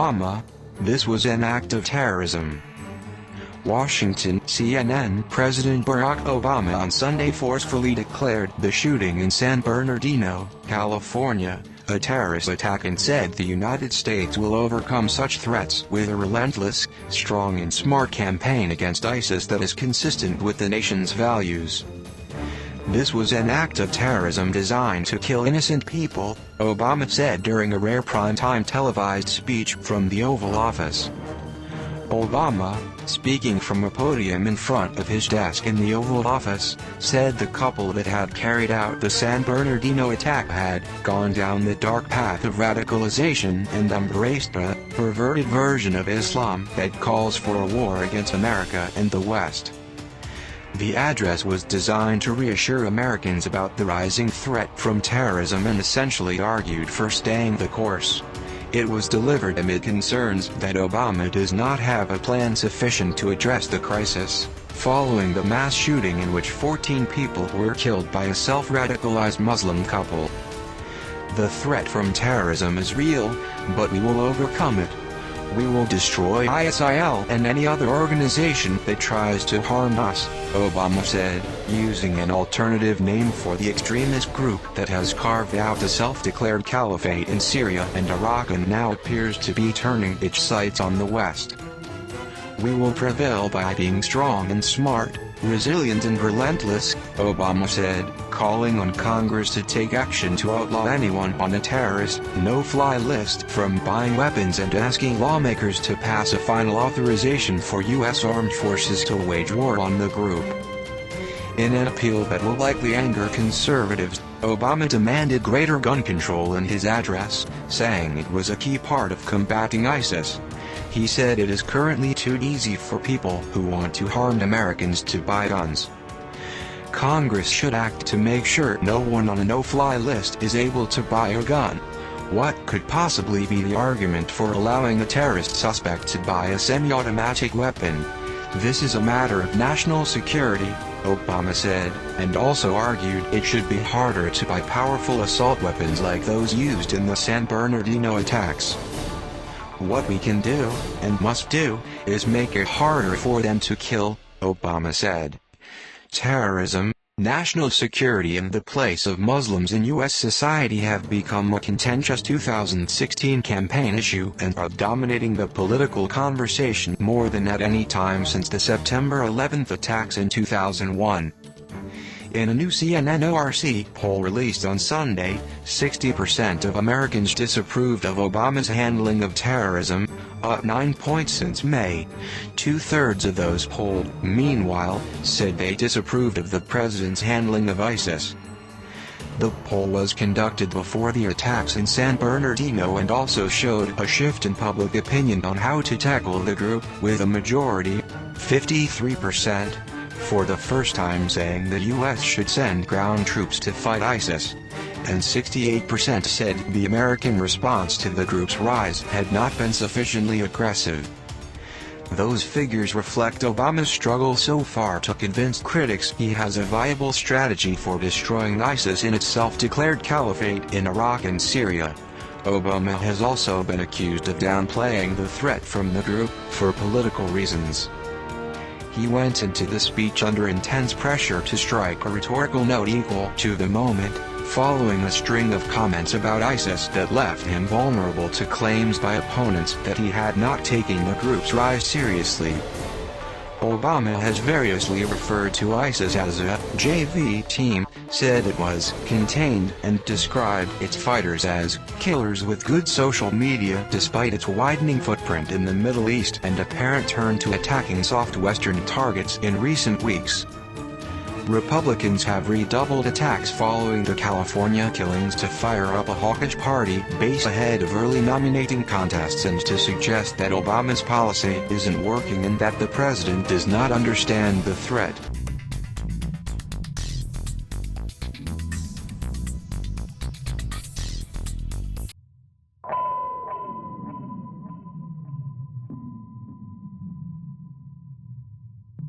Obama, "This was an act of terrorism." Washington, CNN. President Barack Obama on Sunday forcefully declared the shooting in San Bernardino, California, a terrorist attack and said the United States will overcome such threats with a relentless, strong and smart campaign against ISIS that is consistent with the nation's values. "This was an act of terrorism designed to kill innocent people," Obama said during a rare prime-time televised speech from the Oval Office. Obama, speaking from a podium in front of his desk in the Oval Office, said the couple that had carried out the San Bernardino attack had gone down the dark path of radicalization and embraced a perverted version of Islam that calls for a war against America and the West. The address was designed to reassure Americans about the rising threat from terrorism and essentially argued for staying the course. It was delivered amid concerns that Obama does not have a plan sufficient to address the crisis, following the mass shooting in which 14 people were killed by a self-radicalized Muslim couple. "The threat from terrorism is real, but we will overcome it. We will destroy ISIL and any other organization that tries to harm us," Obama said, using an alternative name for the extremist group that has carved out a self-declared caliphate in Syria and Iraq and now appears to be turning its sights on the West. "We will prevail by being strong and smart, resilient and relentless," Obama said, calling on Congress to take action to outlaw anyone on a terrorist no-fly list from buying weapons and asking lawmakers to pass a final authorization for U.S. armed forces to wage war on the group. In an appeal that will likely anger conservatives, Obama demanded greater gun control in his address, saying it was a key part of combating ISIS. He said it is currently too easy for people who want to harm Americans to buy guns. Congress should act to make sure no one on a no-fly list is able to buy a gun. What could possibly be the argument for allowing a terrorist suspect to buy a semi-automatic weapon? This is a matter of national security, Obama said, and also argued it should be harder to buy powerful assault weapons like those used in the San Bernardino attacks. "What we can do, and must do, is make it harder for them to kill," Obama said. Terrorism, national security and the place of Muslims in U.S. society have become a contentious 2016 campaign issue and are dominating the political conversation more than at any time since the September 11th attacks in 2001. In a new CNN ORC poll released on Sunday, 60% of Americans disapproved of Obama's handling of terrorism, up 9 points since May. 2/3 of those polled, meanwhile, said they disapproved of the president's handling of ISIS. The poll was conducted before the attacks in San Bernardino and also showed a shift in public opinion on how to tackle the group, with a majority, 53%, for the first time saying the U.S. should send ground troops to fight ISIS, and 68% said the American response to the group's rise had not been sufficiently aggressive. Those figures reflect Obama's struggle so far to convince critics he has a viable strategy for destroying ISIS in its self-declared caliphate in Iraq and Syria. Obama has also been accused of downplaying the threat from the group for political reasons. He went into the speech under intense pressure to strike a rhetorical note equal to the moment, following a string of comments about ISIS that left him vulnerable to claims by opponents that he had not taken the group's rise seriously. Obama has variously referred to ISIS as a JV team, said it was contained, and described its fighters as killers with good social media despite its widening footprint in the Middle East and apparent turn to attacking soft Western targets in recent weeks. Republicans have redoubled attacks following the California killings to fire up a hawkish party base ahead of early nominating contests and to suggest that Obama's policy isn't working and that the president does not understand the threat.